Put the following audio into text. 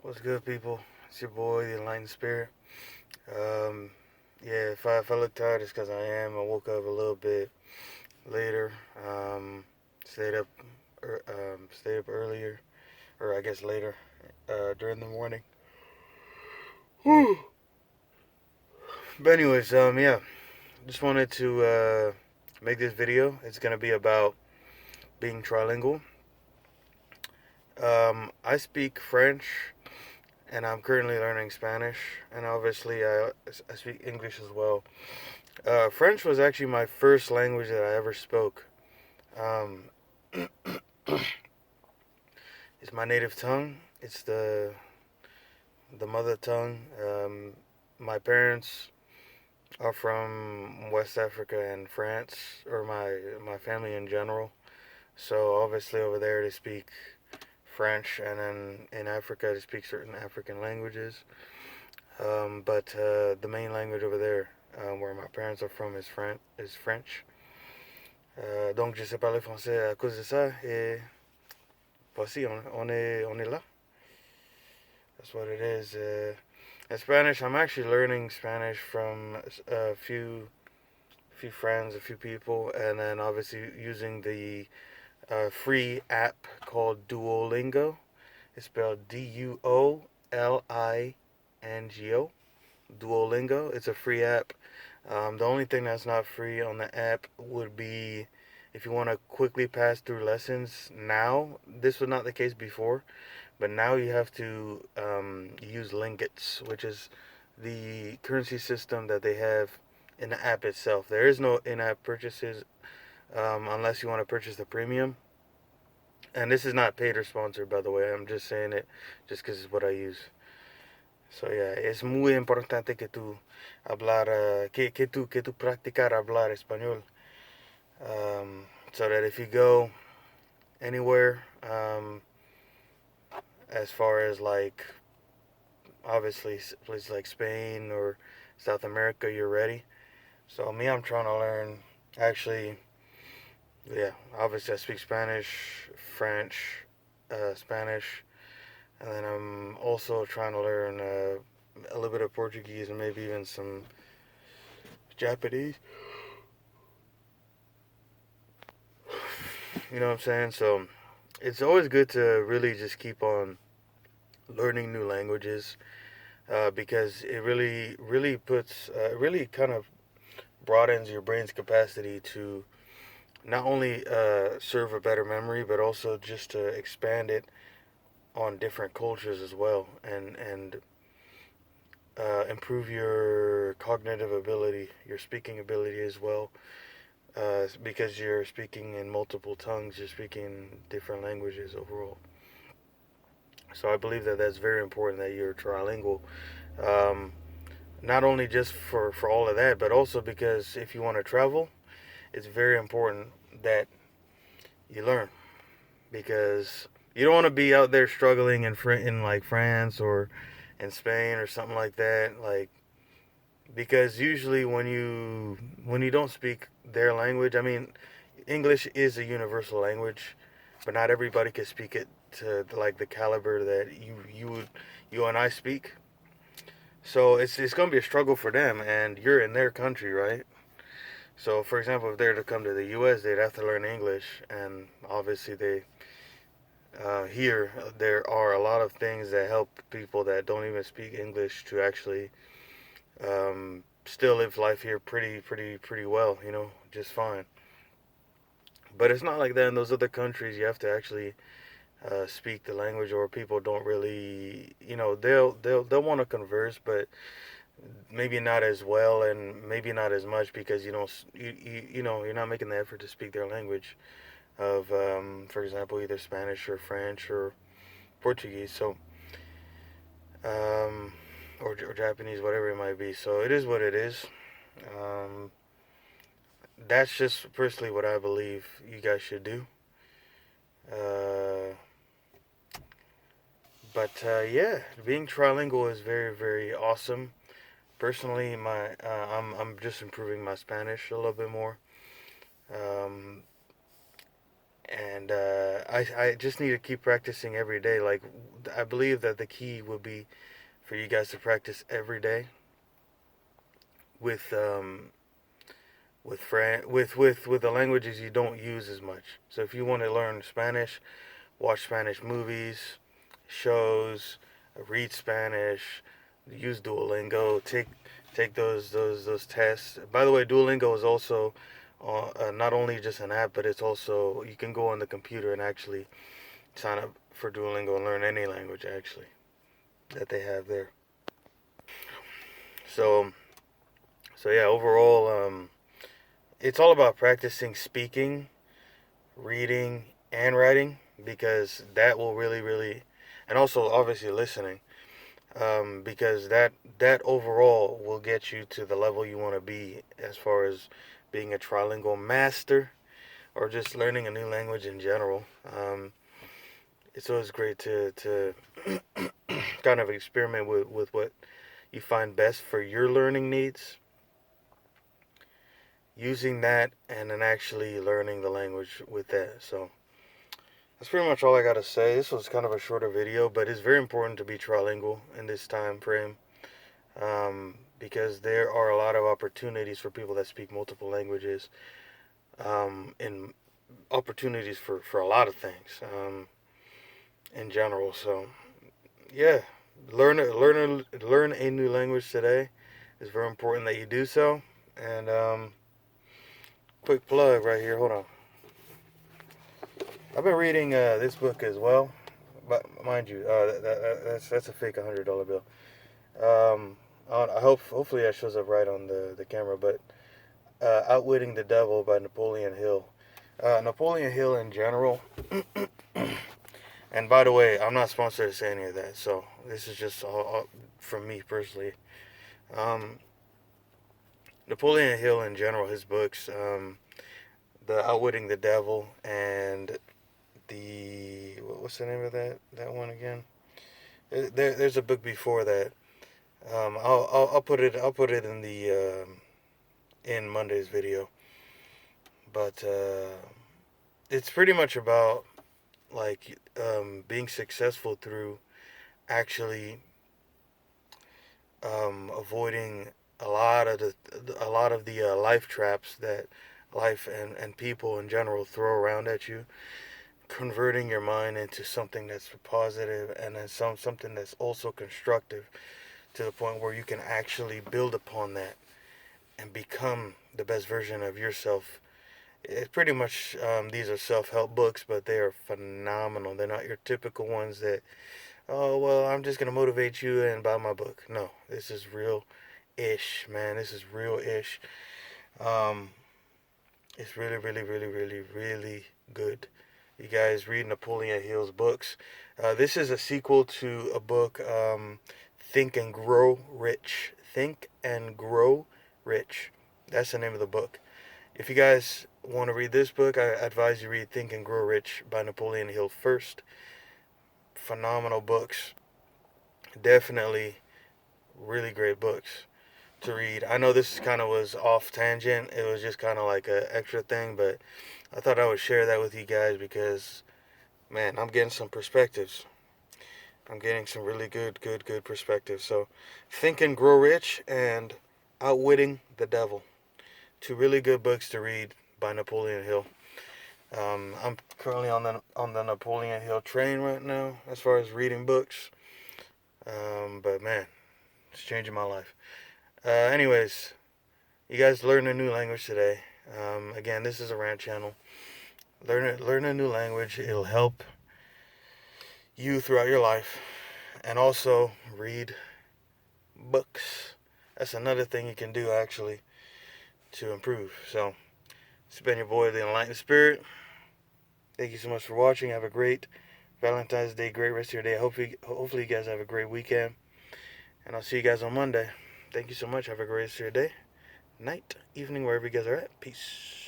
What's good, people? It's your boy, the Enlightened Spirit. Um, yeah, if I look tired, it's because I am. I woke up a little bit later. Um, stayed up, stayed up earlier, or I guess later, during the morning. Whew. But anyways, yeah, just wanted to make this video. It's gonna be about being trilingual. I speak French, and I'm currently learning Spanish, and obviously I speak English as well. French was actually my first language that I ever spoke. Um, it's my native tongue. It's the mother tongue. My parents are from West Africa and France, or my family in general. So obviously over there they speak French, and then in Africa they speak certain African languages. But the main language over there, where my parents are from, is French. Donc je sais parler français à cause de ça, et voici, on est là. That's what it is. In Spanish, I'm actually learning Spanish from a few friends, a few people, and then obviously using the free app called Duolingo. It's spelled Duolingo. Duolingo. It's a free app. The only thing that's not free on the app would be if you want to quickly pass through lessons now. This was not the case before, but now you have to use lingots, which is the currency system that they have in the app itself. There is no in-app purchases unless you want to purchase the premium. And this is not paid or sponsored, by the way. I'm just saying it just because it's what I use. So yeah, es muy importante que tú hablar, que tú practicar hablar español. So that if you go anywhere, as far as like obviously places like Spain or South America, you're ready. So me, I'm trying to learn. Actually, yeah, obviously I speak Spanish, French, Spanish, and then I'm also trying to learn a little bit of Portuguese and maybe even some Japanese. You know what I'm saying? So it's always good to really just keep on learning new languages because it really puts, really kind of broadens your brain's capacity to not only serve a better memory, but also just to expand it on different cultures as well, and improve your cognitive ability, your speaking ability as well. Because you're speaking in multiple tongues, you're speaking different languages overall. So I believe that that's very important that you're trilingual. Um, Not only just for all of that, but also because if you want to travel, it's very important that you learn because you don't want to be out there struggling in like France or in Spain or something like that. Like because usually when you don't speak their language, I mean, English is a universal language, but not everybody can speak it to like the caliber that you and I speak. So it's gonna be a struggle for them, and you're in their country, right? So, for example, if they're to come to the U.S., they'd have to learn English, and obviously here there are a lot of things that help people that don't even speak English to actually still live life here pretty well, just fine. But it's not like that in those other countries. You have to actually speak the language, or people don't really, they'll want to converse, but maybe not as well, and maybe not as much because you don't, you're not making the effort to speak their language of, for example, either Spanish or French or Portuguese. So, or Japanese, whatever it might be. So it is what it is. Um, that's just personally what I believe you guys should do. Uh, but yeah, being trilingual is very awesome. Personally, I'm just improving my Spanish a little bit more. Um, And I just need to keep practicing every day. Like, I believe that the key will be for you guys to practice every day with with the languages you don't use as much. So if you want to learn Spanish, watch Spanish movies, shows, read Spanish, use Duolingo, take those tests. By the way, Duolingo is also not only just an app, but it's also, you can go on the computer and actually sign up for Duolingo and learn any language actually that they have there. So yeah, overall, it's all about practicing speaking, reading, and writing, because that will really, and also obviously listening, because that overall will get you to the level you want to be as far as being a trilingual master or just learning a new language in general. It's always great to kind of experiment with what you find best for your learning needs, using that, and then actually learning the language with that. So that's pretty much all I gotta say. This was kind of a shorter video, but it's very important to be trilingual in this time frame, because there are a lot of opportunities for people that speak multiple languages, and opportunities for a lot of things, in general. So yeah, learn a new language today. It's very important that you do so. And quick plug right here. Hold on. I've been reading this book as well, but mind you, that's a fake $100 bill. Hopefully that shows up right on the camera. But Outwitting the Devil by Napoleon Hill. Napoleon Hill in general. And by the way, I'm not sponsored to say any of that, so this is just all from me personally. Um, Napoleon Hill in general, his books, the Outwitting the Devil, and what's the name of that one again? There's a book before that. I'll put it in the in Monday's video. But it's pretty much about like being successful through actually avoiding a lot of the life traps that life and people in general throw around at you, converting your mind into something that's positive, and then something that's also constructive, to the point where you can actually build upon that and become the best version of yourself. It's pretty much, these are self-help books, but they are phenomenal. They're not your typical ones that, oh well, I'm just gonna motivate you and buy my book. No, this is real ish, man. This is real ish. Um, it's really good. You guys read Napoleon Hill's books. This is a sequel to a book, Think and Grow Rich. Think and Grow Rich. That's the name of the book. If you guys want to read this book, I advise you read Think and Grow Rich by Napoleon Hill first. Phenomenal books. Definitely really great books to read. I know this kind of was off tangent. It was just kind of like an extra thing, but I thought I would share that with you guys because, man, I'm getting some perspectives. I'm getting some really good perspectives. So, Think and Grow Rich and Outwitting the Devil. Two really good books to read by Napoleon Hill. I'm currently on the Napoleon Hill train right now as far as reading books. But man, it's changing my life. Anyways, you guys learn a new language today. Again, this is a rant channel. Learn a new language. It'll help you throughout your life. And also read books. That's another thing you can do actually to improve. So, it's been your boy, the Enlightened Spirit. Thank you so much for watching. Have a great Valentine's Day, great rest of your day. Hopefully you guys have a great weekend. And I'll see you guys on Monday. Thank you so much. Have a great rest of your day, night, evening, wherever you guys are at. Peace.